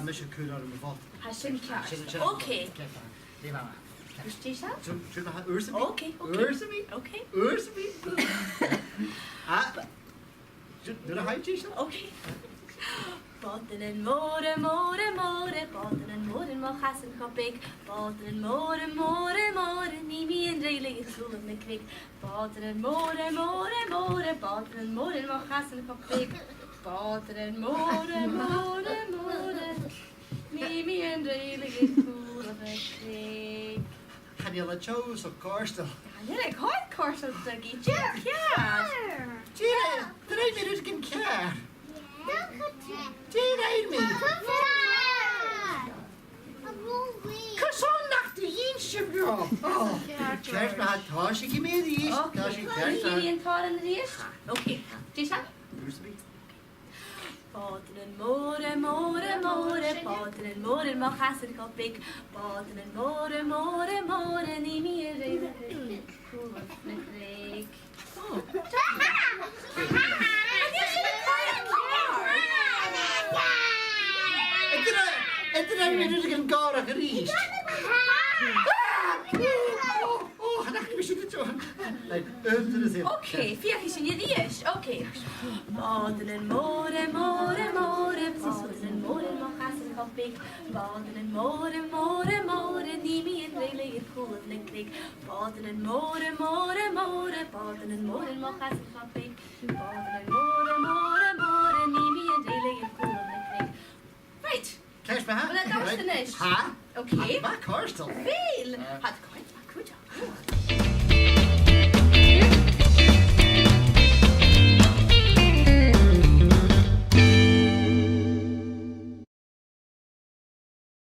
mis cúr ar an bhot. Ha sin ceart. Okay. Ní bhá. Ustí se? Trú na úrsa mí? Okay. Úrsa mí? Okay. Úrsa mí? Dú na haidtí se? Okay. Botan and more, botan and more and more chasan copig. Botan and more, ní mi and really is cool of the click. Botan and more, botan and more chasan copig. Botan and more, ní mi and really is cool of the click. Can you let chose of Corstal? Yeah, like hot course of the geek. Yeah. Gina, did I mean it can care? Gina, I mean. Cos on nach the yin bro. Oh, Claire's na had Toshi give me the east. Okay, Claire's thought in the east. Okay, Gina? Botan and more, botan and more and more chasan copig. Botan and more, ní mi and really cool of the click. Oh. Did I mean it can go at the east? Oh, and I should have done. Like, Okay, fiach is in the east. Okay. Botan and more, botan and more chasan copig. Botan and more, ní mi and really cool of the click. Botan and more, botan and more chasan copig. Botan and more, ní mi and really cool of the click. Right. Catch my hand. Well, that was finished. Huh? Okay. Back Corstal. Veel. Had quite a good job.